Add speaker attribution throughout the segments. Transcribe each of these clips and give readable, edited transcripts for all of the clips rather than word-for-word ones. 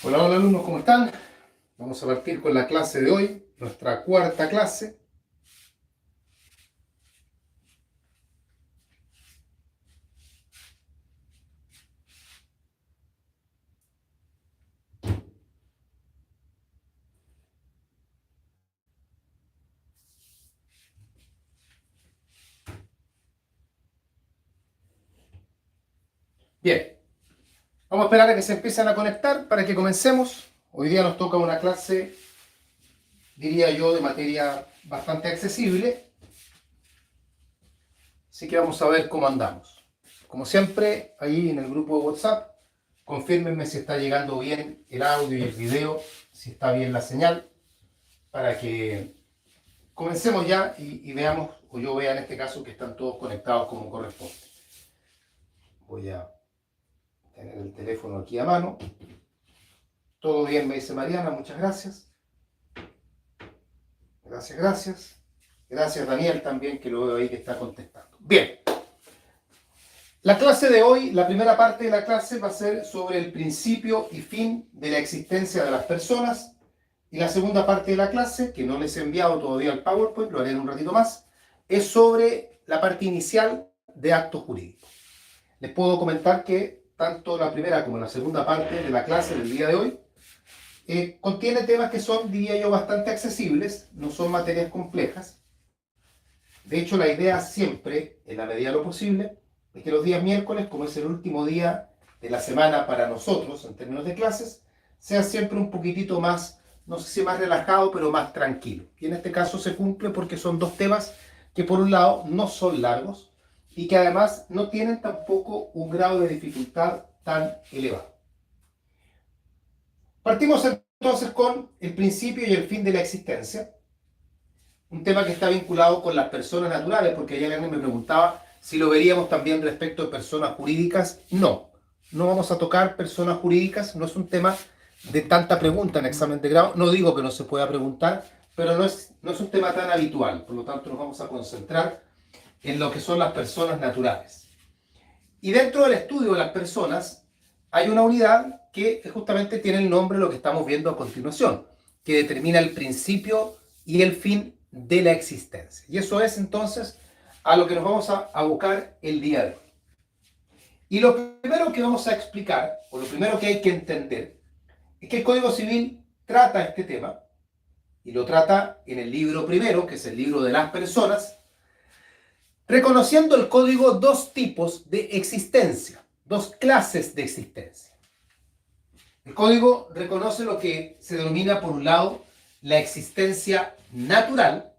Speaker 1: Hola, hola alumnos, ¿cómo están? Vamos a partir con la clase de hoy, nuestra cuarta clase. Bien, vamos a esperar a que se empiecen a conectar para que comencemos. Hoy día nos toca una clase, diría yo, de materia bastante accesible, así que vamos a ver cómo andamos. Como siempre, ahí en el grupo de WhatsApp, confírmenme si está llegando bien el audio y el video, si está bien la señal, para que comencemos ya y veamos, o yo vea en este caso, que están todos conectados como corresponde. Voy a tener el teléfono aquí a mano. Todo bien, me dice Mariana, muchas gracias. Gracias, gracias. Gracias, Daniel, también, que lo veo ahí que está contestando. Bien. La clase de hoy, la primera parte de la clase va a ser sobre el principio y fin de la existencia de las personas. Y la segunda parte de la clase, que no les he enviado todavía el PowerPoint, lo haré en un ratito más, es sobre la parte inicial de actos jurídicos. Les puedo comentar que tanto la primera como la segunda parte de la clase del día de hoy contiene temas que son, diría yo, bastante accesibles, no son materias complejas. De hecho, la idea siempre, en la medida de lo posible, es que los días miércoles, como es el último día de la semana para nosotros en términos de clases, sea siempre un poquitito más, no sé si más relajado, pero más tranquilo. Y en este caso se cumple porque son dos temas que por un lado no son largos y que además no tienen tampoco un grado de dificultad tan elevado. Partimos entonces con el principio y el fin de la existencia, un tema que está vinculado con las personas naturales, porque ayer alguien me preguntaba si lo veríamos también respecto de personas jurídicas. No, no vamos a tocar personas jurídicas, no es un tema de tanta pregunta en examen de grado, no digo que no se pueda preguntar, pero no es un tema tan habitual, por lo tanto nos vamos a concentrar en lo que son las personas naturales. Y dentro del estudio de las personas hay una unidad que justamente tiene el nombre de lo que estamos viendo a continuación, que determina el principio y el fin de la existencia. Y eso es entonces a lo que nos vamos a abocar el día de hoy. Y lo primero que vamos a explicar, o lo primero que hay que entender, es que el Código Civil trata este tema, y lo trata en el libro primero, que es el libro de las personas, reconociendo el código dos tipos de existencia, dos clases de existencia. El código reconoce lo que se denomina, por un lado, la existencia natural,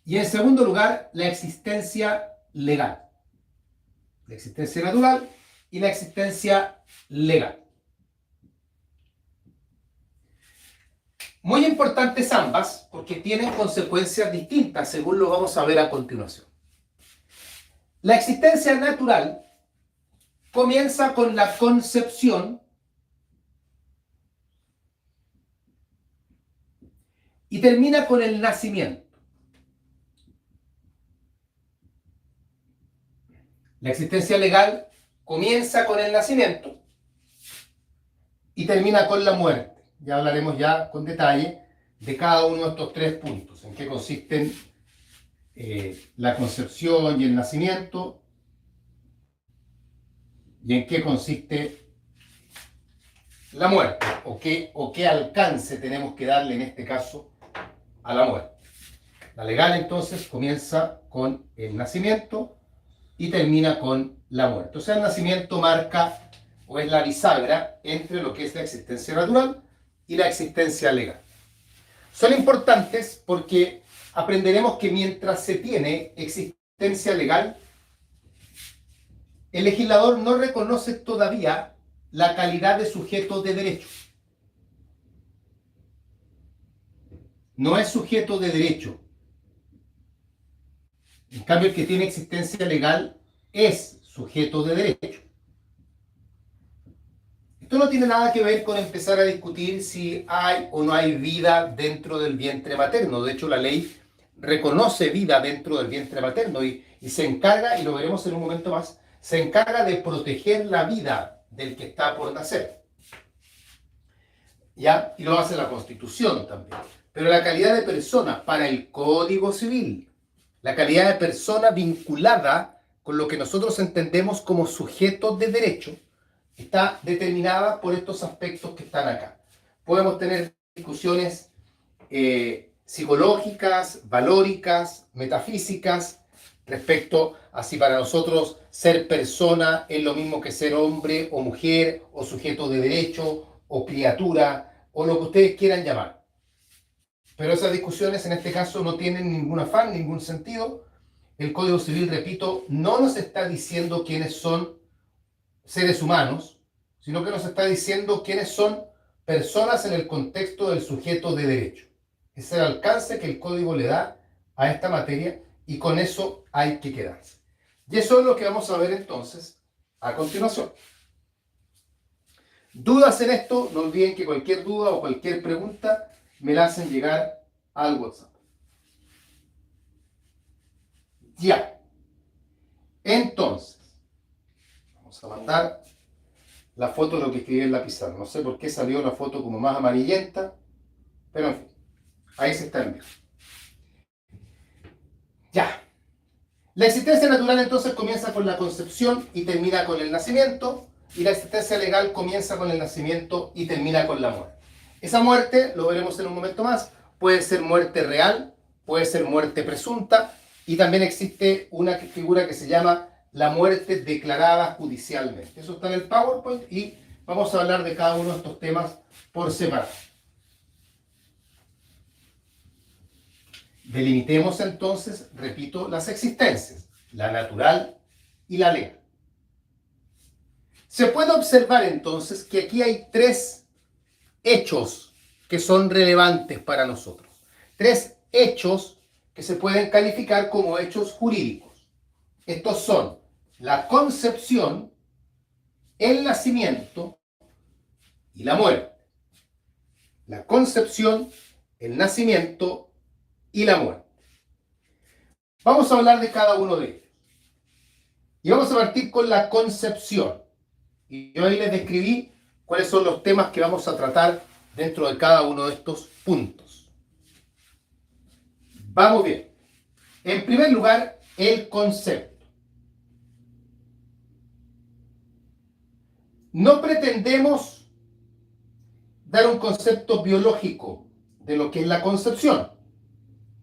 Speaker 1: y en segundo lugar, la existencia legal. La existencia natural y la existencia legal. Muy importantes ambas, porque tienen consecuencias distintas, según lo vamos a ver a continuación. La existencia natural comienza con la concepción y termina con el nacimiento. La existencia legal comienza con el nacimiento y termina con la muerte. Ya hablaremos ya con detalle de cada uno de estos tres puntos, en qué consisten la concepción y el nacimiento, y en qué consiste la muerte, o qué alcance tenemos que darle en este caso a la muerte. La legal entonces comienza con el nacimiento y termina con la muerte. O sea, el nacimiento marca o es la bisagra entre lo que es la existencia natural y la existencia legal. Son importantes porque aprenderemos que mientras se tiene existencia legal, el legislador no reconoce todavía la calidad de sujeto de derecho. No es sujeto de derecho. En cambio, el que tiene existencia legal es sujeto de derecho. Esto no tiene nada que ver con empezar a discutir si hay o no hay vida dentro del vientre materno. De hecho, la ley reconoce vida dentro del vientre materno y se encarga, y lo veremos en un momento más, se encarga de proteger la vida del que está por nacer. ¿Ya? Y lo hace la Constitución también. Pero la calidad de persona para el Código Civil, la calidad de persona vinculada con lo que nosotros entendemos como sujetos de derecho, está determinada por estos aspectos que están acá. Podemos tener discusiones psicológicas, valóricas, metafísicas, respecto a si para nosotros ser persona es lo mismo que ser hombre o mujer, o sujeto de derecho, o criatura, o lo que ustedes quieran llamar. Pero esas discusiones en este caso no tienen ningún afán, ningún sentido. El Código Civil, repito, no nos está diciendo quiénes son seres humanos, sino que nos está diciendo quiénes son personas en el contexto del sujeto de derecho. Es el alcance que el Código le da a esta materia y con eso hay que quedarse. Y eso es lo que vamos a ver entonces a continuación. ¿Dudas en esto? No olviden que cualquier duda o cualquier pregunta me la hacen llegar al WhatsApp. Ya. Entonces, vamos a mandar la foto de lo que escribí en la pizarra. No sé por qué salió la foto como más amarillenta, pero en fin, ahí se está enviando. Ya. La existencia natural entonces comienza con la concepción y termina con el nacimiento, y la existencia legal comienza con el nacimiento y termina con la muerte. Esa muerte, lo veremos en un momento más, puede ser muerte real, puede ser muerte presunta, y también existe una figura que se llama la muerte declarada judicialmente. Eso está en el PowerPoint y vamos a hablar de cada uno de estos temas por separado. Delimitemos entonces, repito, las existencias, la natural y la legal. Se puede observar entonces que aquí hay tres hechos que son relevantes para nosotros. Tres hechos que se pueden calificar como hechos jurídicos. Estos son la concepción, el nacimiento y la muerte. La concepción, el nacimiento y la muerte. Vamos a hablar de cada uno de ellos. Y vamos a partir con la concepción. Y yo ahí les describí cuáles son los temas que vamos a tratar dentro de cada uno de estos puntos. Vamos bien. En primer lugar, el concepto. No pretendemos dar un concepto biológico de lo que es la concepción.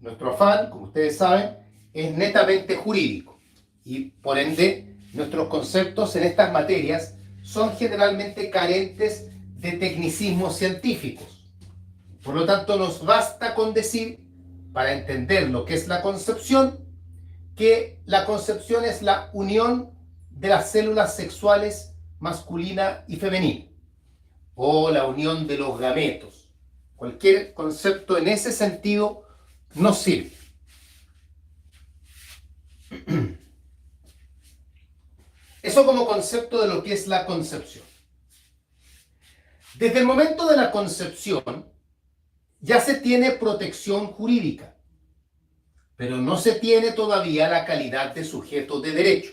Speaker 1: Nuestro afán, como ustedes saben, es netamente jurídico y por ende nuestros conceptos en estas materias son generalmente carentes de tecnicismos científicos. Por lo tanto, nos basta con decir, para entender lo que es la concepción, que la concepción es la unión de las células sexuales masculina y femenina, o la unión de los gametos. Cualquier concepto en ese sentido nos sirve. Eso como concepto de lo que es la concepción. Desde el momento de la concepción ya se tiene protección jurídica, pero no se tiene todavía la calidad de sujeto de derecho.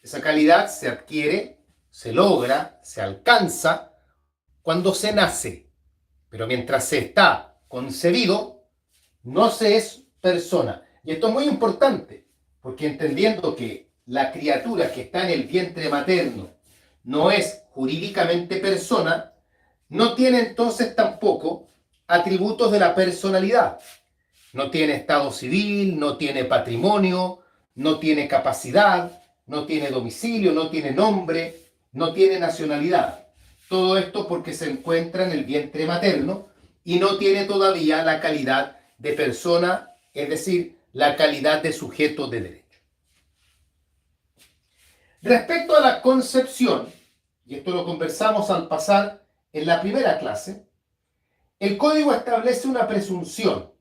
Speaker 1: Esa calidad se adquiere, se logra, se alcanza cuando se nace, pero mientras se está concebido, no se es persona. Y esto es muy importante, porque entendiendo que la criatura que está en el vientre materno no es jurídicamente persona, no tiene entonces tampoco atributos de la personalidad. No tiene estado civil, no tiene patrimonio, no tiene capacidad, no tiene domicilio, no tiene nombre, no tiene nacionalidad. Todo esto porque se encuentra en el vientre materno y no tiene todavía la calidad de persona, es decir, la calidad de sujeto de derecho. Respecto a la concepción, y esto lo conversamos al pasar en la primera clase, el código establece una presunción.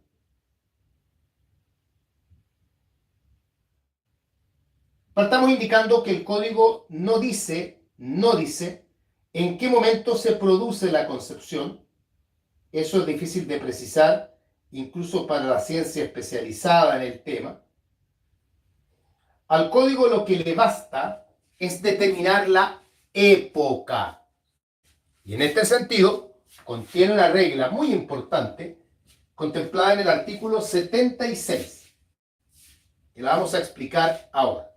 Speaker 1: Partamos indicando que el código no dice en qué momento se produce la concepción. Eso es difícil de precisar, incluso para la ciencia especializada en el tema. Al código lo que le basta es determinar la época. Y en este sentido, contiene una regla muy importante contemplada en el artículo 76, que la vamos a explicar ahora.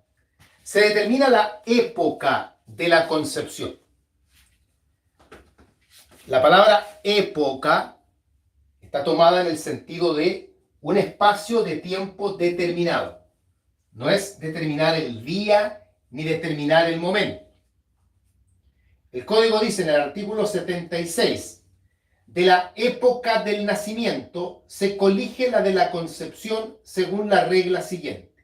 Speaker 1: Se determina la época de la concepción. La palabra época está tomada en el sentido de un espacio de tiempo determinado. No es determinar el día ni determinar el momento. El código dice en el artículo 76, de la época del nacimiento se colige la de la concepción según la regla siguiente.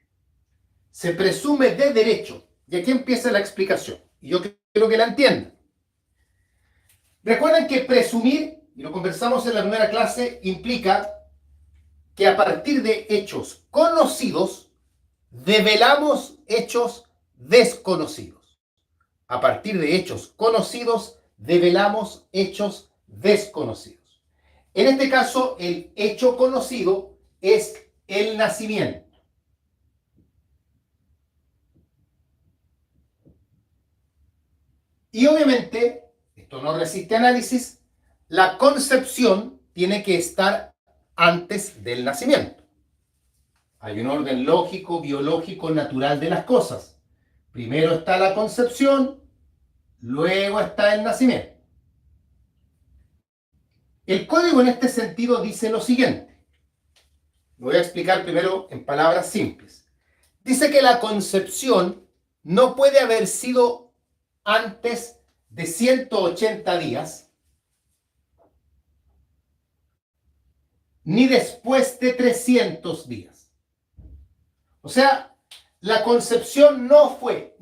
Speaker 1: Se presume de derecho, y aquí empieza la explicación, y yo quiero que la entiendan. Recuerden que presumir, y lo conversamos en la primera clase, implica que a partir de hechos conocidos, develamos hechos desconocidos. A partir de hechos conocidos, develamos hechos desconocidos. En este caso, el hecho conocido es el nacimiento. Y obviamente, esto no resiste análisis, la concepción tiene que estar antes del nacimiento. Hay un orden lógico, biológico, natural de las cosas. Primero está la concepción, luego está el nacimiento. El código en este sentido dice lo siguiente. Lo voy a explicar primero en palabras simples. Dice que la concepción no puede haber sido antes de 180 días, ni después de 300 días. O sea, la concepción no fue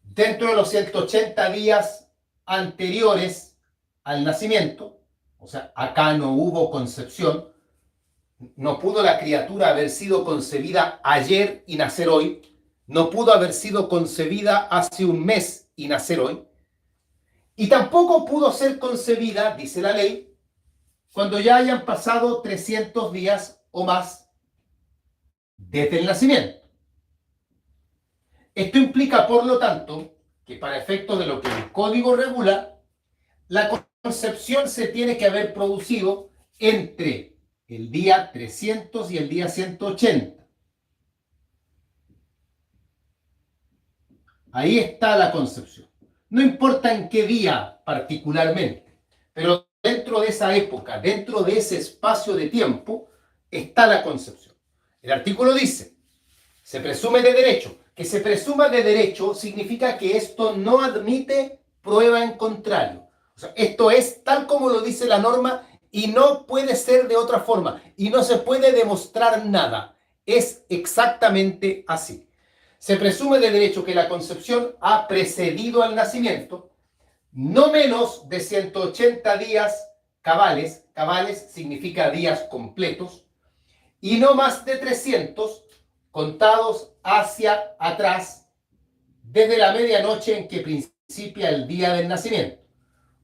Speaker 1: dentro de los 180 días anteriores al nacimiento. O sea, acá no hubo concepción. No pudo la criatura haber sido concebida ayer y nacer hoy. No pudo haber sido concebida hace un mes y nacer hoy. Y tampoco pudo ser concebida, dice la ley, cuando ya hayan pasado 300 días o más desde el nacimiento. Esto implica, por lo tanto, que para efectos de lo que el código regula, la concepción se tiene que haber producido entre el día 300 y el día 180. Ahí está la concepción. No importa en qué día particularmente, pero dentro de esa época, dentro de ese espacio de tiempo, está la concepción. El artículo dice, se presume de derecho. Que se presuma de derecho significa que esto no admite prueba en contrario. O sea, esto es tal como lo dice la norma y no puede ser de otra forma. Y no se puede demostrar nada. Es exactamente así. Se presume de derecho que la concepción ha precedido al nacimiento no menos de 180 días cabales. Cabales significa días completos. Y no más de 300 contados hacia atrás desde la medianoche en que principia el día del nacimiento.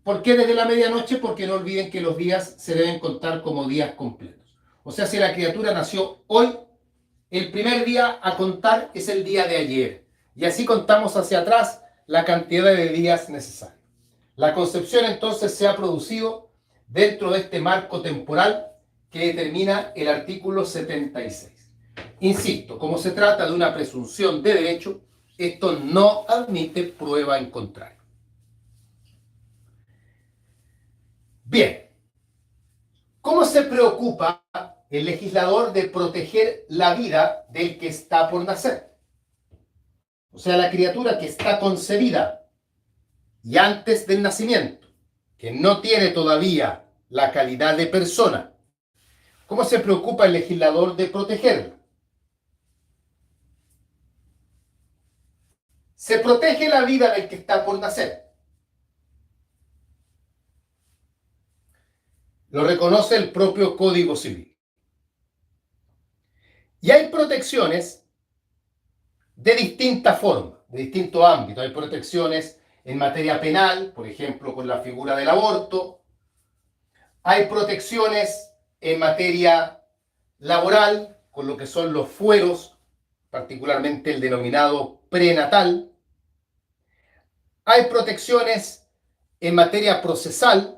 Speaker 1: ¿Por qué desde la medianoche? Porque no olviden que los días se deben contar como días completos. O sea, si la criatura nació hoy, el primer día a contar es el día de ayer. Y así contamos hacia atrás la cantidad de días necesarios. La concepción entonces se ha producido dentro de este marco temporal que determina el artículo 76. Insisto, como se trata de una presunción de derecho, esto no admite prueba en contrario. Bien, ¿cómo se preocupa el legislador de proteger la vida del que está por nacer? O sea, la criatura que está concebida y antes del nacimiento, que no tiene todavía la calidad de persona. ¿Cómo se preocupa el legislador de protegerla? Se protege la vida del que está por nacer. Lo reconoce el propio Código Civil. Y hay protecciones de distinta forma, de distinto ámbito. Hay protecciones en materia penal, por ejemplo, con la figura del aborto. Hay protecciones en materia laboral, con lo que son los fueros particularmente el denominado prenatal. Hay protecciones en materia procesal,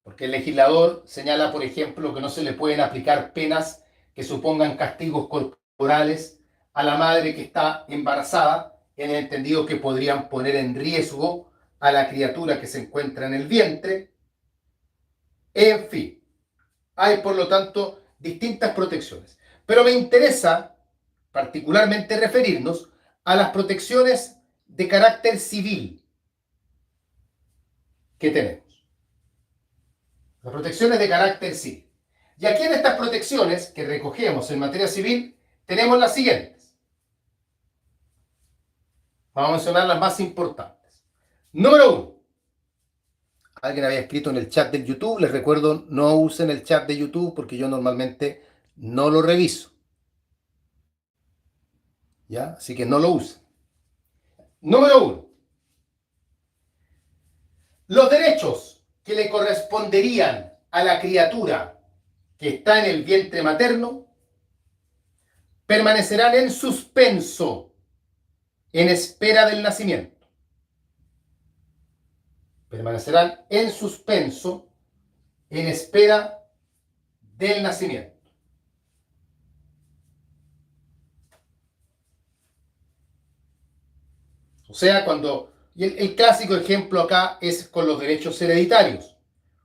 Speaker 1: porque el legislador señala, por ejemplo, que no se le pueden aplicar penas que supongan castigos corporales a la madre que está embarazada, en el entendido que podrían poner en riesgo a la criatura que se encuentra en el vientre. En fin, hay por lo tanto distintas protecciones. Pero me interesa particularmente referirnos a las protecciones de carácter civil que tenemos. Las protecciones de carácter civil. Y aquí en estas protecciones que recogemos en materia civil tenemos las siguientes. Vamos a mencionar las más importantes. Número 1. Alguien había escrito en el chat del YouTube. Les recuerdo, no usen el chat de YouTube porque yo normalmente no lo reviso. ¿Ya? Así que no lo usen. Número 1. Los derechos que le corresponderían a la criatura que está en el vientre materno permanecerán en suspenso en espera del nacimiento. Permanecerán en suspenso en espera del nacimiento. O sea, y el clásico ejemplo acá es con los derechos hereditarios.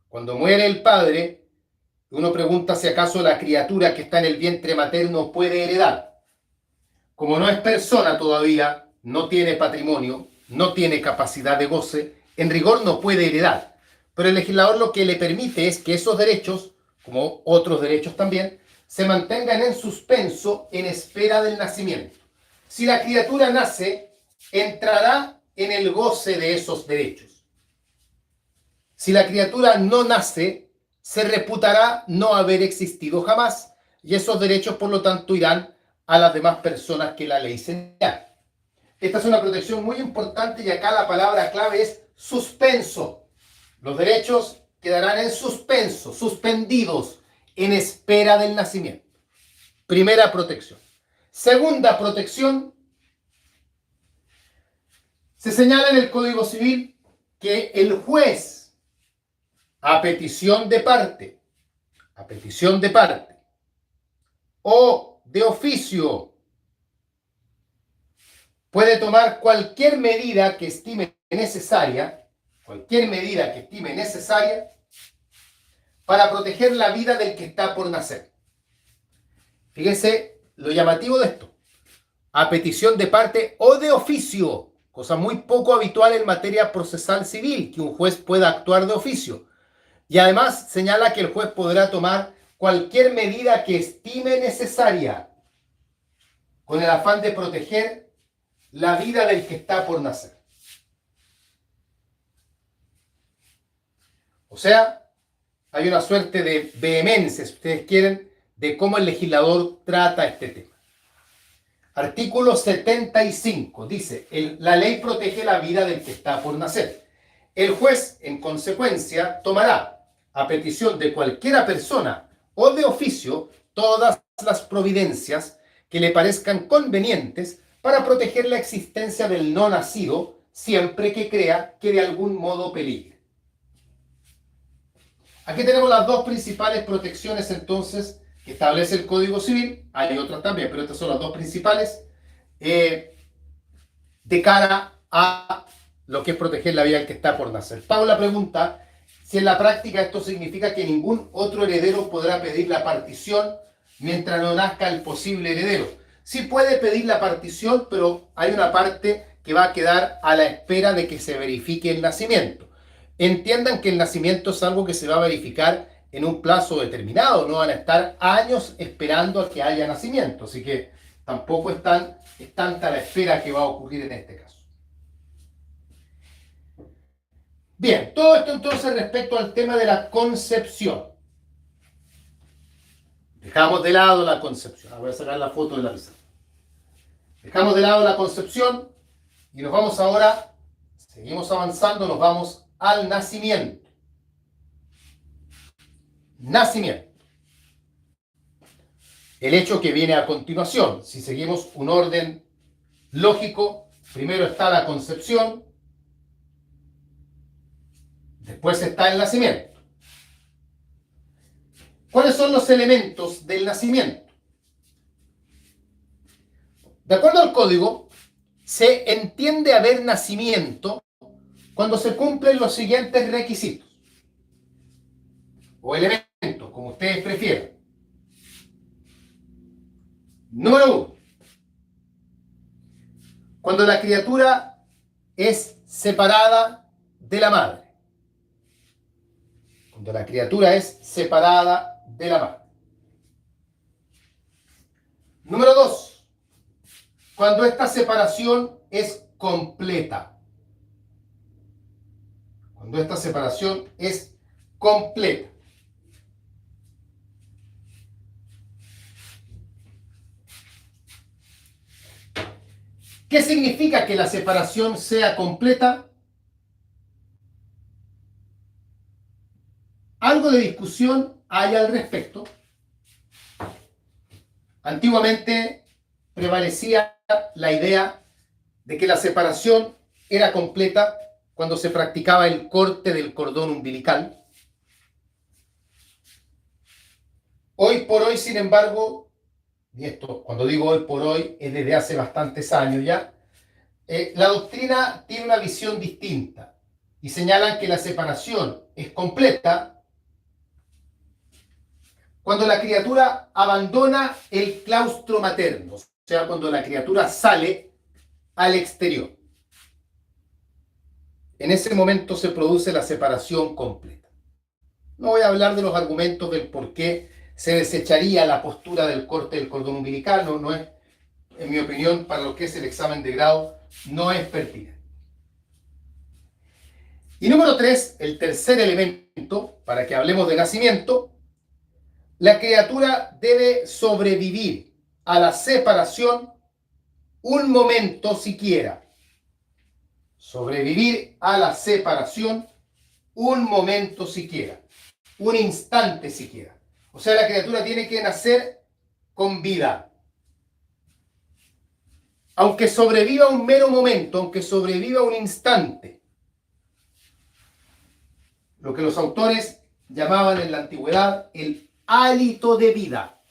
Speaker 1: Cuando muere el padre, uno pregunta si acaso la criatura que está en el vientre materno puede heredar. Como no es persona todavía, no tiene patrimonio, no tiene capacidad de goce, en rigor no puede heredar. Pero el legislador lo que le permite es que esos derechos, como otros derechos también, se mantengan en suspenso en espera del nacimiento. Si la criatura nace, entrará en el goce de esos derechos. Si la criatura no nace, se reputará no haber existido jamás, y esos derechos, por lo tanto, irán a las demás personas que la ley señala. Esta es una protección muy importante y acá la palabra clave es suspenso. Los derechos quedarán en suspenso, suspendidos, en espera del nacimiento. Primera protección. Segunda protección. Se señala en el Código Civil que el juez, a petición de parte, o de oficio, puede tomar cualquier medida que estime necesaria, para proteger la vida del que está por nacer. Fíjense lo llamativo de esto. A petición de parte o de oficio, cosa muy poco habitual en materia procesal civil, que un juez pueda actuar de oficio. Y además señala que el juez podrá tomar cualquier medida que estime necesaria con el afán de proteger la vida del que está por nacer. O sea, hay una suerte de vehemencia, si ustedes quieren, de cómo el legislador trata este tema. Artículo 75 dice, la ley protege la vida del que está por nacer. El juez, en consecuencia, tomará, a petición de cualquiera persona o de oficio, todas las providencias que le parezcan convenientes para proteger la existencia del no nacido, siempre que crea que de algún modo peligre. Aquí tenemos las dos principales protecciones, entonces, que establece el Código Civil. Hay otras también, pero estas son las dos principales de cara a lo que es proteger la vida del que está por nacer. Paula pregunta si en la práctica esto significa que ningún otro heredero podrá pedir la partición mientras no nazca el posible heredero. Sí puede pedir la partición, pero hay una parte que va a quedar a la espera de que se verifique el nacimiento. Entiendan que el nacimiento es algo que se va a verificar en un plazo determinado, no van a estar años esperando a que haya nacimiento, así que tampoco es tanta la espera que va a ocurrir en este caso. Bien, todo esto entonces respecto al tema de la concepción. Dejamos de lado la concepción. Voy a sacar la foto de la pizarra. Dejamos de lado la concepción y nos vamos ahora, seguimos avanzando, nos vamos al nacimiento. Nacimiento. el hecho que viene a continuación. Si seguimos un orden lógico, primero está la concepción, después está el nacimiento. ¿Cuáles son los elementos del nacimiento? De acuerdo al código, se entiende haber nacimiento cuando se cumplen los siguientes requisitos o elementos, como ustedes prefieran. Número 1. Cuando la criatura es separada de la madre. Cuando la criatura es separada de la madre. Número 2. Cuando esta separación es completa. Cuando esta separación es completa. ¿Qué significa que la separación sea completa? Algo de discusión hay al respecto. Antiguamente prevalecía la idea de que la separación era completa cuando se practicaba el corte del cordón umbilical. Hoy por hoy, sin embargo, y esto cuando digo hoy por hoy es desde hace bastantes años ya, la doctrina tiene una visión distinta y señalan que la separación es completa cuando la criatura abandona el claustro materno, o sea, cuando la criatura sale al exterior. En ese momento se produce la separación completa. No voy a hablar de los argumentos del por qué se desecharía la postura del corte del cordón umbilical, no es, en mi opinión, para lo que es el examen de grado, no es pertinente. Y número 3, el tercer elemento, para que hablemos de nacimiento, la criatura debe sobrevivir a la separación un momento siquiera. Sobrevivir a la separación un momento siquiera, un instante siquiera. O sea, la criatura tiene que nacer con vida. Aunque sobreviva un mero momento, aunque sobreviva un instante. Lo que los autores llamaban en la antigüedad el hálito de vida.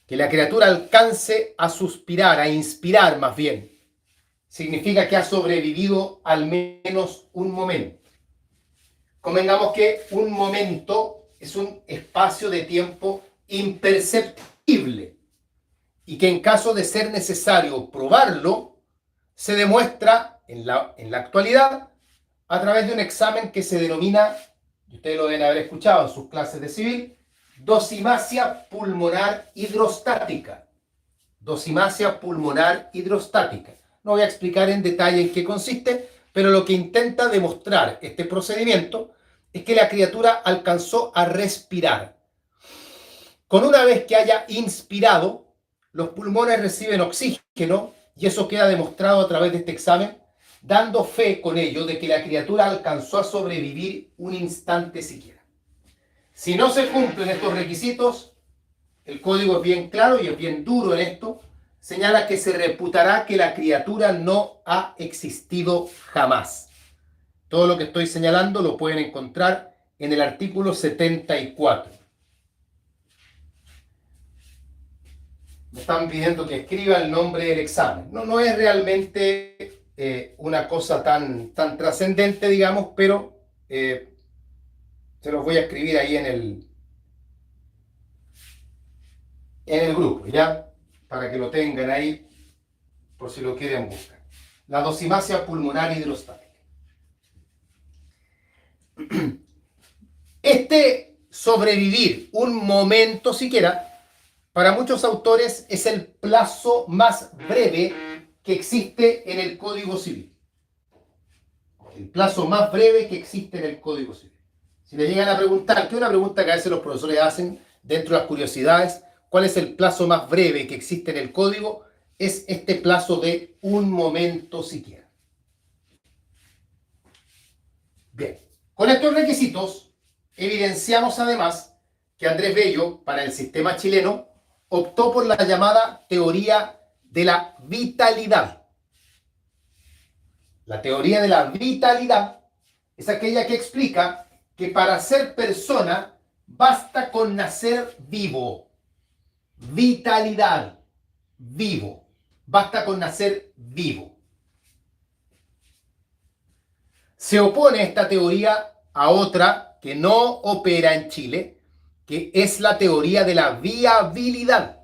Speaker 1: Que la criatura alcance a suspirar, a inspirar más bien. Significa que ha sobrevivido al menos un momento. Convengamos que un momento es un espacio de tiempo imperceptible y que en caso de ser necesario probarlo, se demuestra en la actualidad a través de un examen que se denomina, y ustedes lo deben haber escuchado en sus clases de civil, dosimasia pulmonar hidrostática. Dosimasia pulmonar hidrostática. No voy a explicar en detalle en qué consiste, pero lo que intenta demostrar este procedimiento es que la criatura alcanzó a respirar. Con una vez que haya inspirado, los pulmones reciben oxígeno y eso queda demostrado a través de este examen, dando fe con ello de que la criatura alcanzó a sobrevivir un instante siquiera. Si no se cumplen estos requisitos, el código es bien claro y es bien duro en esto, señala que se reputará que la criatura no ha existido jamás. Todo lo que estoy señalando lo pueden encontrar en el artículo 74. Me están pidiendo que escriba el nombre del examen. No es realmente una cosa tan trascendente, digamos, pero se los voy a escribir ahí en el grupo, ¿ya? Para que lo tengan ahí, por si lo quieren buscar. La dosimasia pulmonar hidrostática. Este sobrevivir un momento siquiera, para muchos autores es el plazo más breve que existe en el Código Civil. El plazo más breve que existe en el Código Civil. Si le llegan a preguntar, que es una pregunta que a veces los profesores hacen dentro de las curiosidades, ¿cuál es el plazo más breve que existe en el código? Es este plazo de un momento siquiera. Bien, con estos requisitos evidenciamos además que Andrés Bello, para el sistema chileno, optó por la llamada teoría de la vitalidad. La teoría de la vitalidad es aquella que explica que para ser persona basta con nacer vivo. Vitalidad, vivo. Basta con nacer vivo. Se opone esta teoría a otra que no opera en Chile, que es la teoría de la viabilidad.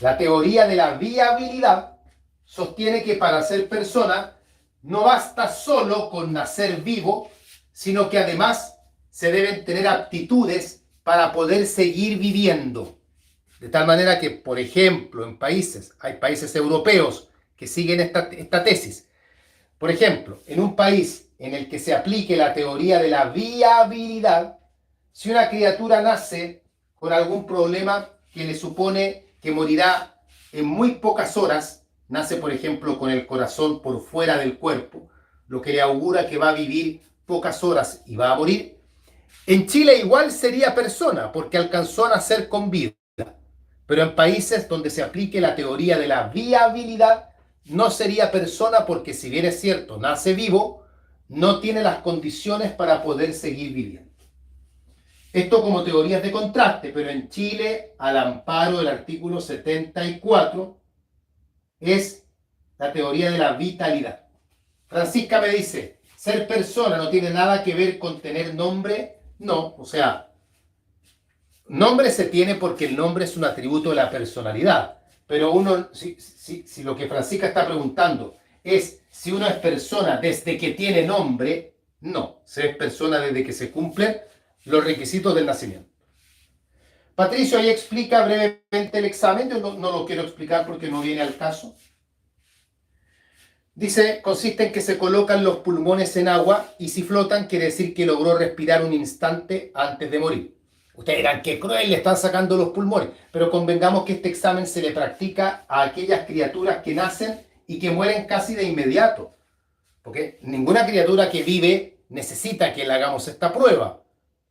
Speaker 1: La teoría de la viabilidad sostiene que para ser persona no basta solo con nacer vivo, sino que además se deben tener aptitudes para poder seguir viviendo. De tal manera que, por ejemplo, hay países europeos que siguen esta tesis. Por ejemplo, en un país en el que se aplique la teoría de la viabilidad, si una criatura nace con algún problema que le supone que morirá en muy pocas horas, nace por ejemplo con el corazón por fuera del cuerpo, lo que le augura que va a vivir pocas horas y va a morir, en Chile igual sería persona porque alcanzó a nacer con vida. Pero en países donde se aplique la teoría de la viabilidad, no sería persona porque si bien es cierto, nace vivo, no tiene las condiciones para poder seguir viviendo. Esto como teorías de contraste, pero en Chile, al amparo del artículo 74, es la teoría de la vitalidad. Francisca me dice, ser persona no tiene nada que ver con tener nombre. No, o sea, nombre se tiene porque el nombre es un atributo de la personalidad. Pero uno, si lo que Francisca está preguntando es si uno es persona desde que tiene nombre, no, se es persona desde que se cumplen los requisitos del nacimiento. Patricio ahí explica brevemente el examen, yo no lo quiero explicar porque no viene al caso. Dice, consiste en que se colocan los pulmones en agua y si flotan quiere decir que logró respirar un instante antes de morir. Ustedes dirán, qué cruel, le están sacando los pulmones, pero convengamos que este examen se le practica a aquellas criaturas que nacen y que mueren casi de inmediato. Porque ninguna criatura que vive necesita que le hagamos esta prueba.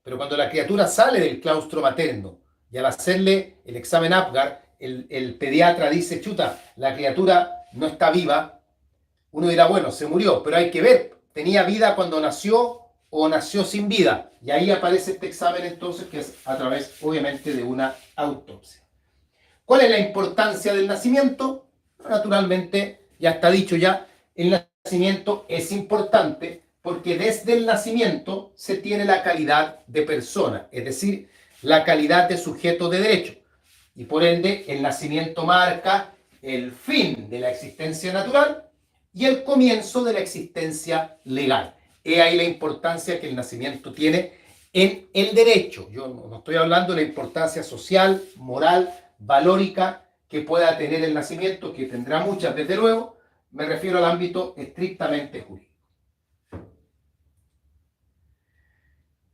Speaker 1: Pero cuando la criatura sale del claustro materno y al hacerle el examen Apgar, el pediatra dice, chuta, la criatura no está viva, uno dirá, bueno, se murió, pero hay que ver, ¿tenía vida cuando nació o nació sin vida? Y ahí aparece este examen entonces, que es a través, obviamente, de una autopsia. ¿Cuál es la importancia del nacimiento? Naturalmente, ya está dicho ya, el nacimiento es importante porque desde el nacimiento se tiene la calidad de persona, es decir, la calidad de sujeto de derecho. Y por ende, el nacimiento marca el fin de la existencia natural y el comienzo de la existencia legal. He ahí la importancia que el nacimiento tiene en el derecho. Yo no estoy hablando de la importancia social, moral, valórica que pueda tener el nacimiento, que tendrá muchas desde luego, me refiero al ámbito estrictamente jurídico.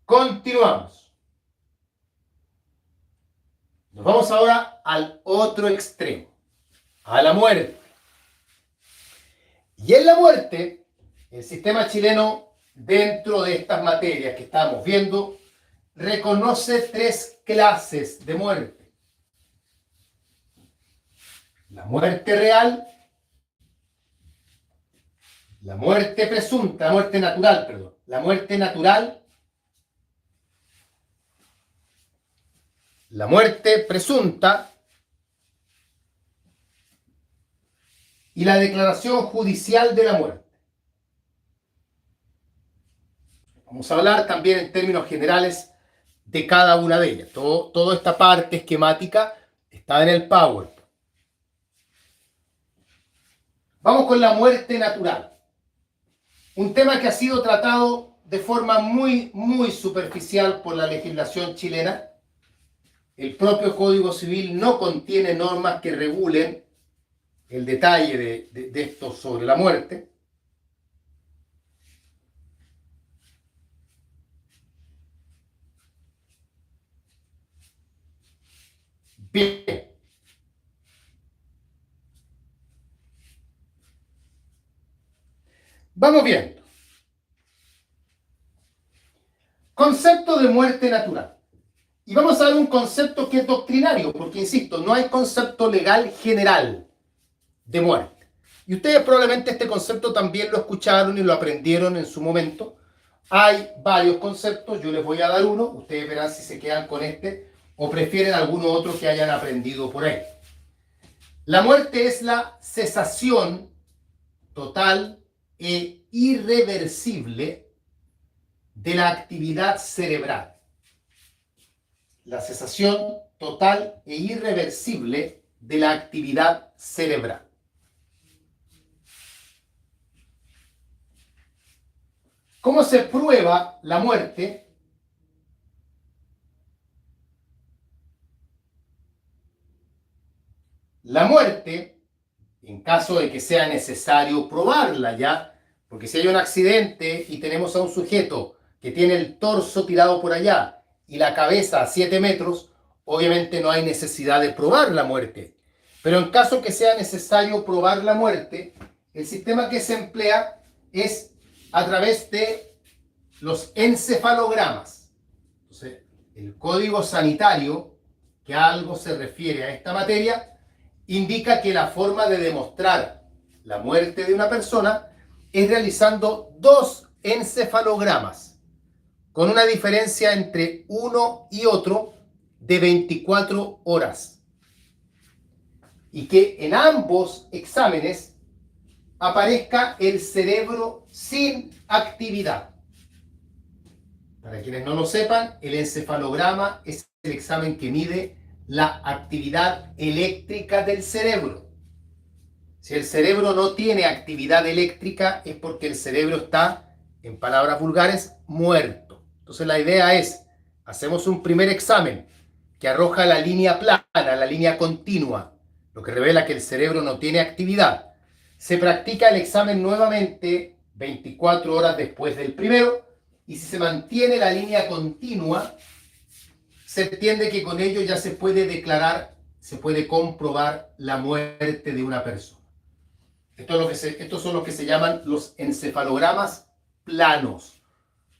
Speaker 1: Continuamos. Nos vamos ahora al otro extremo, a la muerte. Y en la muerte, el sistema chileno, dentro de estas materias que estamos viendo, reconoce tres clases de muerte. La muerte real, la muerte presunta, la muerte natural, perdón, la muerte natural, la muerte presunta y la declaración judicial de la muerte. Vamos a hablar también en términos generales de cada una de ellas. Toda esta parte esquemática está en el PowerPoint. Vamos con la muerte natural. Un tema que ha sido tratado de forma muy, muy superficial por la legislación chilena. El propio Código Civil no contiene normas que regulen el detalle de esto sobre la muerte. Bien. Vamos viendo. Concepto de muerte natural. Y vamos a ver un concepto que es doctrinario, porque insisto, no hay concepto legal general de muerte. Y ustedes probablemente este concepto también lo escucharon y lo aprendieron en su momento. Hay varios conceptos, yo les voy a dar uno, ustedes verán si se quedan con este o prefieren alguno otro que hayan aprendido por ahí. La muerte es la cesación total e irreversible de la actividad cerebral. La cesación total e irreversible de la actividad cerebral. ¿Cómo se prueba la muerte? La muerte, en caso de que sea necesario probarla ya, porque si hay un accidente y tenemos a un sujeto que tiene el torso tirado por allá y la cabeza a 7 metros, obviamente no hay necesidad de probar la muerte. Pero en caso que sea necesario probar la muerte, el sistema que se emplea es a través de los encefalogramas. Entonces, el código sanitario, que a algo se refiere a esta materia, indica que la forma de demostrar la muerte de una persona es realizando 2 encefalogramas, con una diferencia entre uno y otro de 24 horas. Y que en ambos exámenes aparezca el cerebro sin actividad. Para quienes no lo sepan, el encefalograma es el examen que mide la actividad eléctrica del cerebro. Si el cerebro no tiene actividad eléctrica es porque el cerebro está, en palabras vulgares, muerto. Entonces la idea es, hacemos un primer examen que arroja la línea plana, la línea continua, lo que revela que el cerebro no tiene actividad. Se practica el examen nuevamente 24 horas después del primero y si se mantiene la línea continua, se entiende que con ello ya se puede declarar, se puede comprobar la muerte de una persona. Estos son los que se llaman los encefalogramas planos.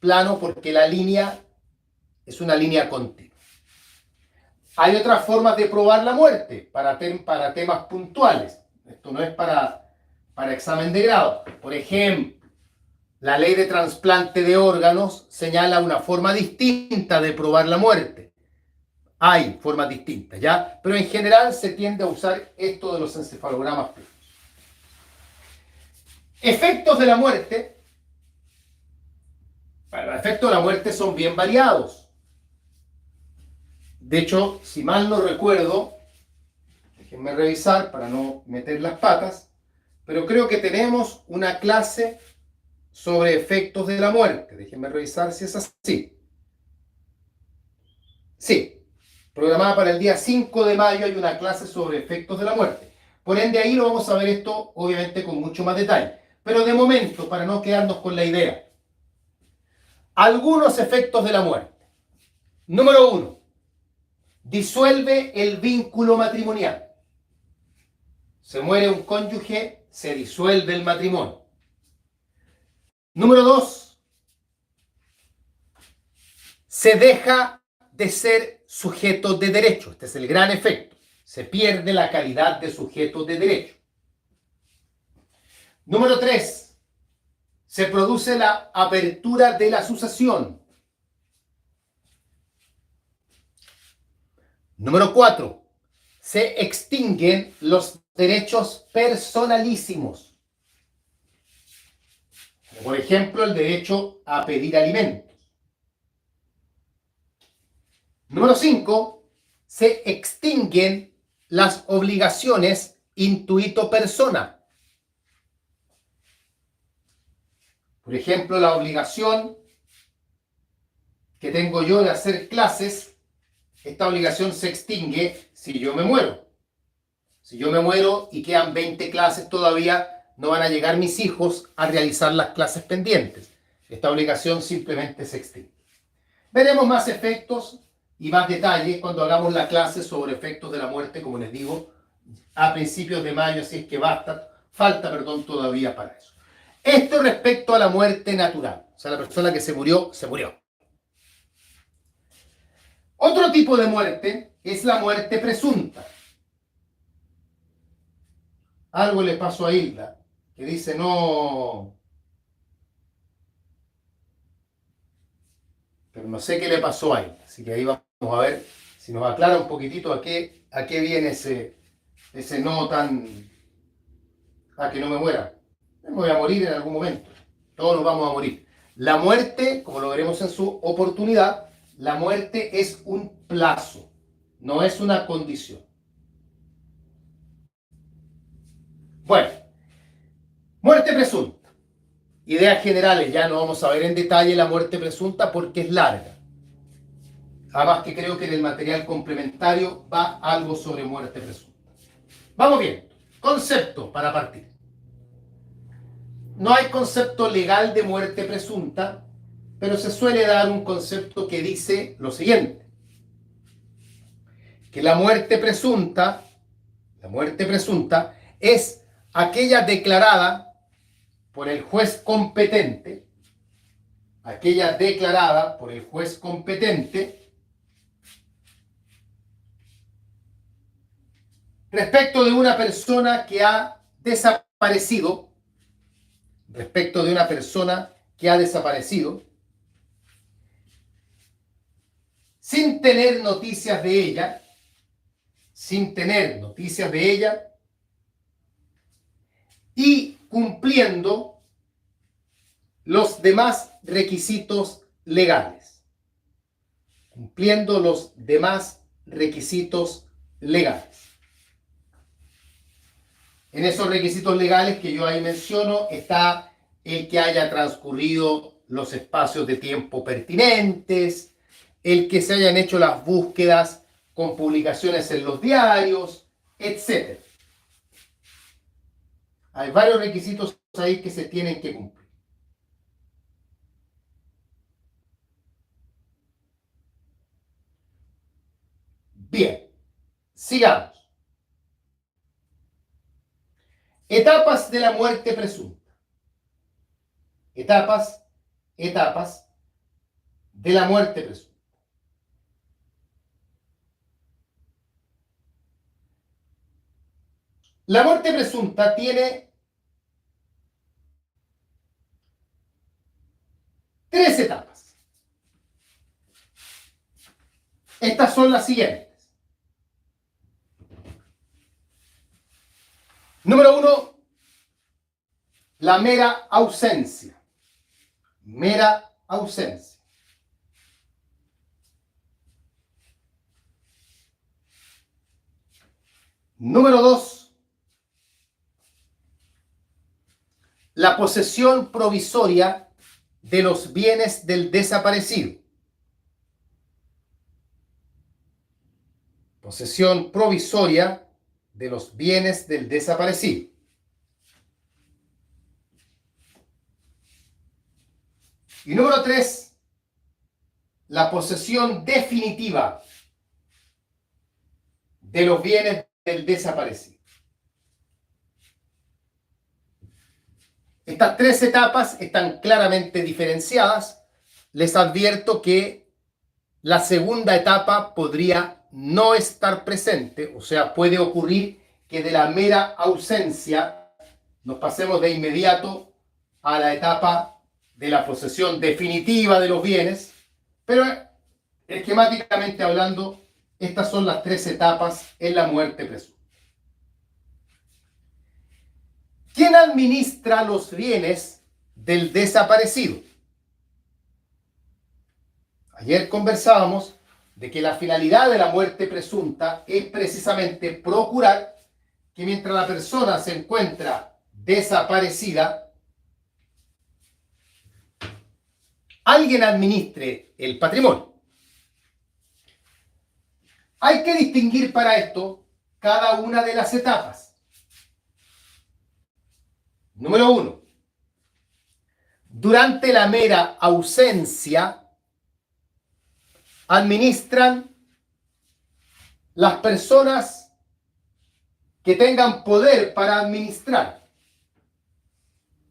Speaker 1: Plano porque la línea es una línea continua. Hay otras formas de probar la muerte para temas puntuales. Esto no es para examen de grado. Por ejemplo, la ley de trasplante de órganos señala una forma distinta de probar la muerte. Hay formas distintas, ¿ya? Pero en general se tiende a usar esto de los encefalogramas planos. Efectos de la muerte. Bueno, los efectos de la muerte son bien variados. De hecho, si mal no recuerdo, déjenme revisar para no meter las patas, pero creo que tenemos una clase sobre efectos de la muerte. Déjenme revisar si es así. Sí, programada para el día 5 de mayo hay una clase sobre efectos de la muerte. Por ende, ahí lo vamos a ver esto, obviamente, con mucho más detalle. Pero de momento, para no quedarnos con la idea, algunos efectos de la muerte. Número 1. Disuelve el vínculo matrimonial. Se muere un cónyuge, se disuelve el matrimonio. Número 2. Se deja de ser sujeto de derecho. Este es el gran efecto. Se pierde la calidad de sujeto de derecho. Número 3. Se produce la apertura de la sucesión. Número 4. Se extinguen los derechos personalísimos. Por ejemplo, el derecho a pedir alimentos. Número 5. Se extinguen las obligaciones intuito persona. Por ejemplo, la obligación que tengo yo de hacer clases, esta obligación se extingue si yo me muero. Si yo me muero y quedan 20 clases todavía, no van a llegar mis hijos a realizar las clases pendientes. Esta obligación simplemente se extingue. Veremos más efectos y más detalles cuando hagamos la clase sobre efectos de la muerte, como les digo, a principios de mayo, si es que falta todavía para eso. Esto respecto a la muerte natural. O sea, la persona que se murió, se murió. Otro tipo de muerte es la muerte presunta. Algo le pasó a Hilda, que dice no, pero no sé qué le pasó a Hilda. Así que ahí vamos a ver si nos aclara un poquitito a qué viene ese no tan, a que no me muera. Me voy a morir en algún momento. Todos nos vamos a morir. La muerte, como lo veremos en su oportunidad, la muerte es un plazo, no es una condición. Bueno, muerte presunta. Ideas generales, ya no vamos a ver en detalle la muerte presunta porque es larga. Además que creo que en el material complementario va algo sobre muerte presunta. Vamos bien. Concepto para partir. No hay concepto legal de muerte presunta, pero se suele dar un concepto que dice lo siguiente: que la muerte presunta es aquella declarada por el juez competente, respecto de una persona que ha desaparecido, sin tener noticias de ella, y cumpliendo los demás requisitos legales. En esos requisitos legales que yo ahí menciono está el que haya transcurrido los espacios de tiempo pertinentes, el que se hayan hecho las búsquedas con publicaciones en los diarios, etc. Hay varios requisitos ahí que se tienen que cumplir. Bien, sigamos. Etapas de la muerte presunta. Etapas de la muerte presunta. La muerte presunta tiene 3 etapas. Estas son las siguientes. Número 1, la mera ausencia. Número 2, la posesión provisoria de los bienes del desaparecido. Posesión provisoria de los bienes del desaparecido. Y número 3, la posesión definitiva de los bienes del desaparecido. Estas 3 etapas están claramente diferenciadas. Les advierto que la segunda etapa podría no estar presente, o sea, puede ocurrir que de la mera ausencia nos pasemos de inmediato a la etapa de la posesión definitiva de los bienes, pero esquemáticamente hablando, estas son las 3 etapas en la muerte presunta. ¿Quién administra los bienes del desaparecido? Ayer conversábamos de que la finalidad de la muerte presunta es precisamente procurar que mientras la persona se encuentra desaparecida, alguien administre el patrimonio. Hay que distinguir para esto cada una de las etapas. Número 1. Durante la mera ausencia, administran las personas que tengan poder para administrar.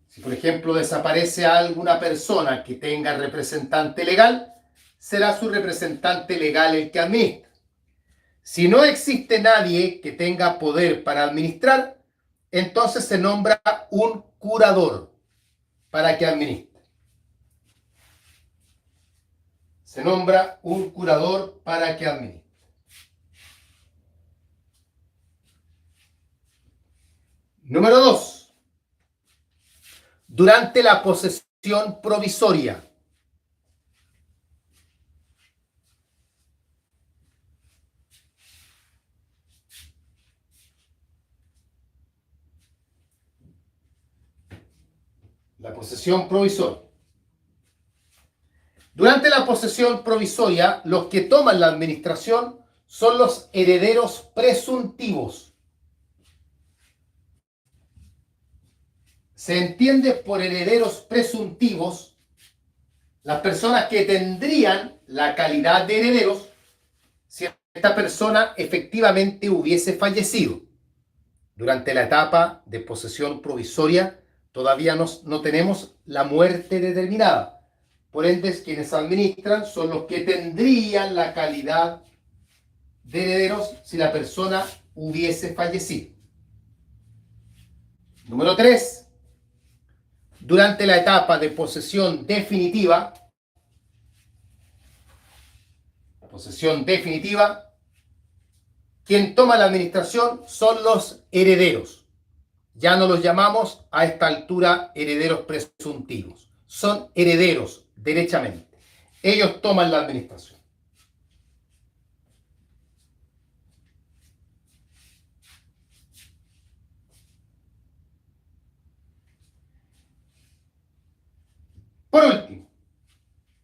Speaker 1: Si, por ejemplo, desaparece a alguna persona que tenga representante legal, será su representante legal el que administra. Si no existe nadie que tenga poder para administrar, entonces se nombra un curador para que administre. Se nombra un curador para que administre. Número 2. Durante la posesión provisoria. La posesión provisoria. Durante la posesión provisoria, los que toman la administración son los herederos presuntivos. Se entiende por herederos presuntivos las personas que tendrían la calidad de herederos si esta persona efectivamente hubiese fallecido. Durante la etapa de posesión provisoria todavía no tenemos la muerte determinada. Por ende, quienes administran son los que tendrían la calidad de herederos si la persona hubiese fallecido. Número 3. Durante la etapa de posesión definitiva, quien toma la administración son los herederos. Ya no los llamamos a esta altura herederos presuntivos. Son herederos, derechamente. Ellos toman la administración. Por último,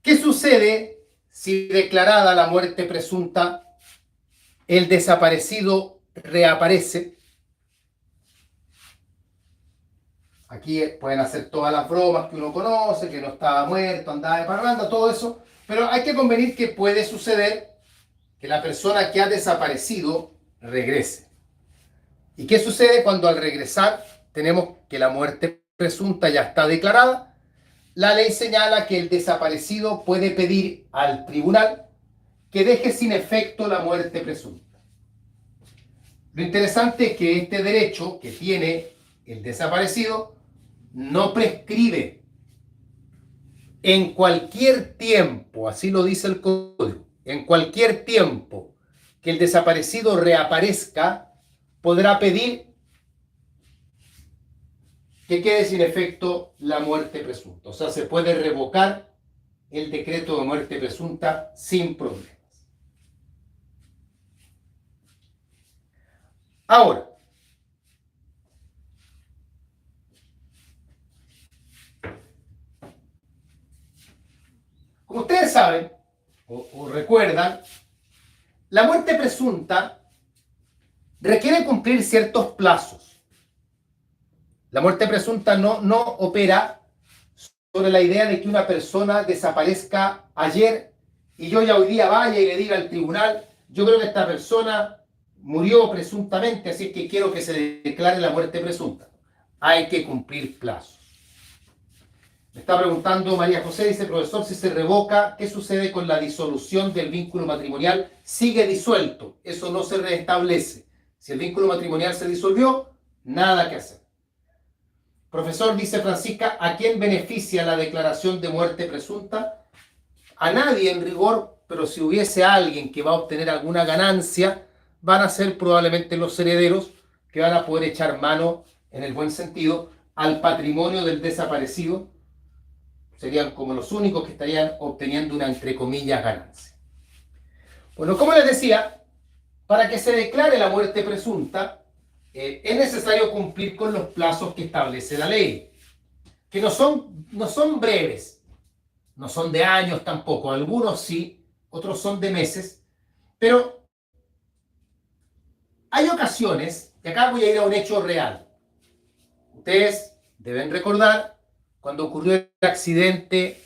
Speaker 1: ¿qué sucede si declarada la muerte presunta, el desaparecido reaparece? Aquí pueden hacer todas las bromas que uno conoce, que no estaba muerto, andaba de parranda, todo eso, pero hay que convenir que puede suceder que la persona que ha desaparecido regrese. ¿Y qué sucede cuando al regresar tenemos que la muerte presunta ya está declarada? La ley señala que el desaparecido puede pedir al tribunal que deje sin efecto la muerte presunta. Lo interesante es que este derecho que tiene el desaparecido no prescribe. En cualquier tiempo, así lo dice el código, en cualquier tiempo que el desaparecido reaparezca, podrá pedir que quede sin efecto la muerte presunta. O sea, se puede revocar el decreto de muerte presunta sin problemas. Ahora, como ustedes saben o recuerdan, la muerte presunta requiere cumplir ciertos plazos. La muerte presunta no opera sobre la idea de que una persona desaparezca ayer y yo ya hoy día vaya y le diga al tribunal, yo creo que esta persona murió presuntamente, así que quiero que se declare la muerte presunta. Hay que cumplir plazos. Me está preguntando María José, dice, profesor, si se revoca, ¿qué sucede con la disolución del vínculo matrimonial? Sigue disuelto, eso no se restablece. Si el vínculo matrimonial se disolvió, nada que hacer. Profesor, dice Francisca, ¿a quién beneficia la declaración de muerte presunta? A nadie en rigor, pero si hubiese alguien que va a obtener alguna ganancia, van a ser probablemente los herederos que van a poder echar mano, en el buen sentido, al patrimonio del desaparecido. Serían como los únicos que estarían obteniendo una, entre comillas, ganancia. Bueno, como les decía, para que se declare la muerte presunta, es necesario cumplir con los plazos que establece la ley, que no son breves, no son de años tampoco, algunos sí, otros son de meses, pero hay ocasiones, y acá voy a ir a un hecho real. Ustedes deben recordar cuando ocurrió el accidente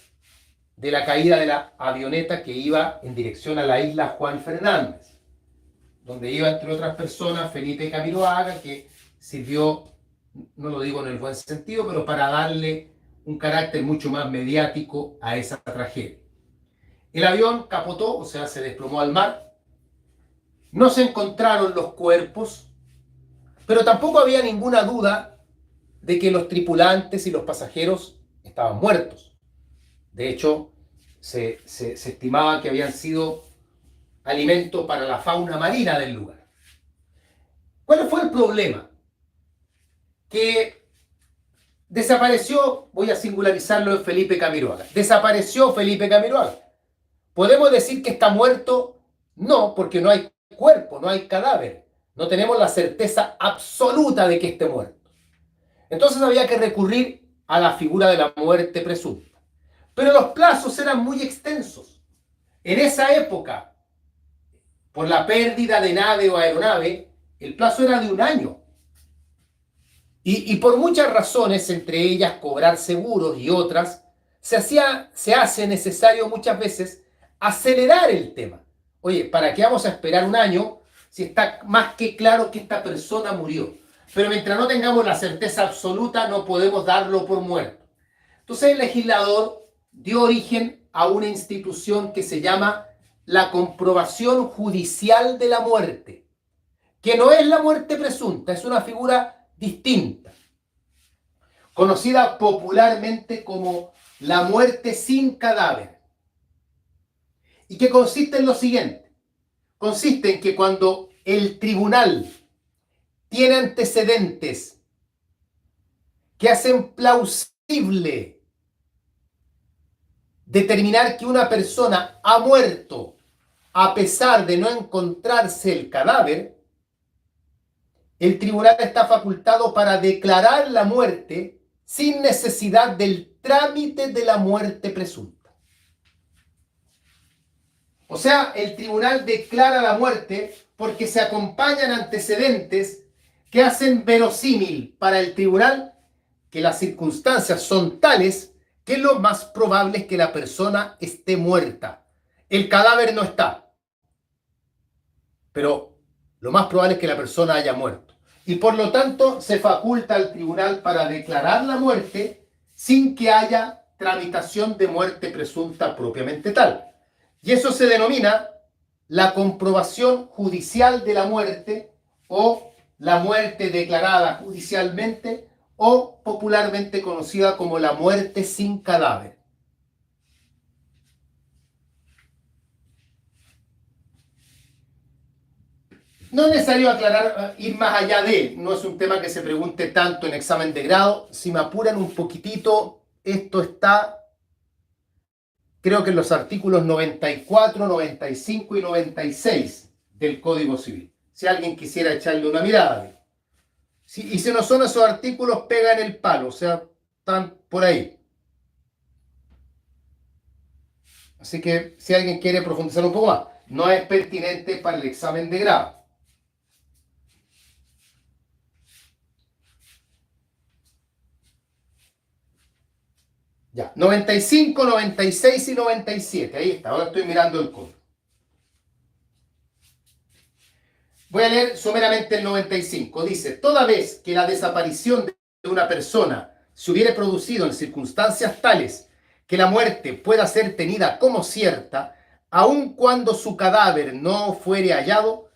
Speaker 1: de la caída de la avioneta que iba en dirección a la isla Juan Fernández, donde iba, entre otras personas, Felipe Camiroaga, que sirvió, no lo digo en el buen sentido, pero para darle un carácter mucho más mediático a esa tragedia. El avión capotó, o sea, se desplomó al mar. No se encontraron los cuerpos, pero tampoco había ninguna duda de que los tripulantes y los pasajeros estaban muertos. De hecho, se estimaba que habían sido alimento para la fauna marina del lugar. ¿Cuál fue el problema? Que desapareció, voy a singularizarlo en Felipe Camiroaga, desapareció Felipe Camiroaga. ¿Podemos decir que está muerto? No, porque no hay cuerpo, no hay cadáver. No tenemos la certeza absoluta de que esté muerto. Entonces había que recurrir a la figura de la muerte presunta. Pero los plazos eran muy extensos. En esa época, por la pérdida de nave o aeronave, el plazo era de 1 año. Y por muchas razones, entre ellas cobrar seguros y otras, se hace necesario muchas veces acelerar el tema. Oye, ¿para qué vamos a esperar 1 año si está más que claro que esta persona murió? Pero mientras no tengamos la certeza absoluta, no podemos darlo por muerto. Entonces el legislador dio origen a una institución que se llama la comprobación judicial de la muerte, que no es la muerte presunta, es una figura distinta, conocida popularmente como la muerte sin cadáver, y que consiste en lo siguiente. Consiste en que cuando el tribunal tiene antecedentes que hacen plausible determinar que una persona ha muerto a pesar de no encontrarse el cadáver, el tribunal está facultado para declarar la muerte sin necesidad del trámite de la muerte presunta. O sea, el tribunal declara la muerte porque se acompañan antecedentes que hacen verosímil para el tribunal que las circunstancias son tales que lo más probable es que la persona esté muerta. El cadáver no está, pero lo más probable es que la persona haya muerto. Y por lo tanto se faculta al tribunal para declarar la muerte sin que haya tramitación de muerte presunta propiamente tal. Y eso se denomina la comprobación judicial de la muerte o la muerte declarada judicialmente o popularmente conocida como la muerte sin cadáver. No es necesario aclarar, ir más allá de, no es un tema que se pregunte tanto en examen de grado. Si me apuran un poquitito, esto está, creo que en los artículos 94, 95 y 96 del Código Civil. Si alguien quisiera echarle una mirada. Y si no son esos artículos, pegan el palo, o sea, están por ahí. Así que si alguien quiere profundizar un poco más, no es pertinente para el examen de grado. Ya, 95, 96 y 97. Ahí está, ahora estoy mirando el código. Voy a leer someramente el 95. Dice, toda vez que la desaparición de una persona se hubiere producido en circunstancias tales que la muerte pueda ser tenida como cierta, aun cuando su cadáver no fuere hallado,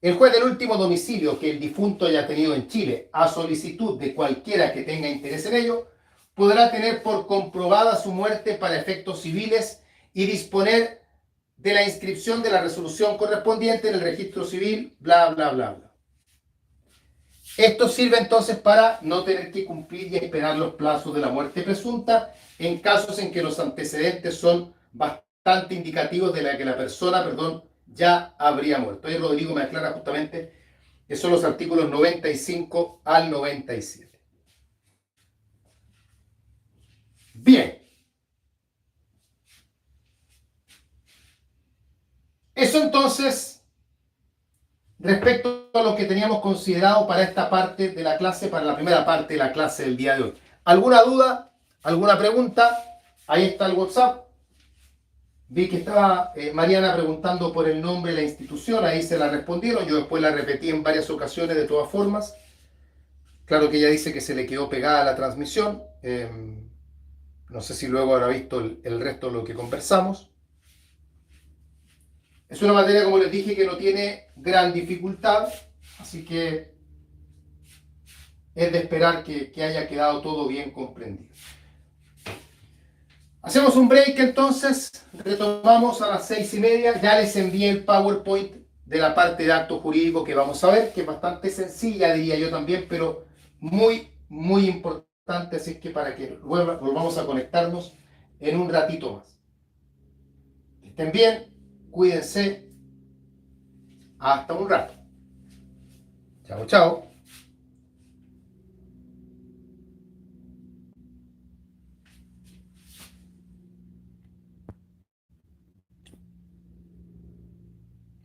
Speaker 1: el juez del último domicilio que el difunto haya tenido en Chile, a solicitud de cualquiera que tenga interés en ello, podrá tener por comprobada su muerte para efectos civiles y disponer de la inscripción de la resolución correspondiente en el registro civil, bla, bla, bla, bla. Esto sirve entonces para no tener que cumplir y esperar los plazos de la muerte presunta en casos en que los antecedentes son bastante indicativos de que la persona, ya habría muerto. Ahí Rodrigo me aclara justamente que son los artículos 95 al 97. Bien. Eso entonces, respecto a lo que teníamos considerado para esta parte de la clase, para la primera parte de la clase del día de hoy. ¿Alguna duda? ¿Alguna pregunta? Ahí está el WhatsApp. Vi que estaba Mariana preguntando por el nombre de la institución, ahí se la respondieron, yo después la repetí en varias ocasiones de todas formas. Claro que ella dice que se le quedó pegada la transmisión. No sé si luego habrá visto el resto de lo que conversamos. Es una materia, como les dije, que no tiene gran dificultad, así que es de esperar que haya quedado todo bien comprendido. Hacemos un break entonces, retomamos a las 6:30. Ya les envié el PowerPoint de la parte de acto jurídico que vamos a ver, que es bastante sencilla, diría yo también, pero muy, muy importante, así que para que volvamos a conectarnos en un ratito más. Que estén bien, cuídense, hasta un rato. Chao, chao.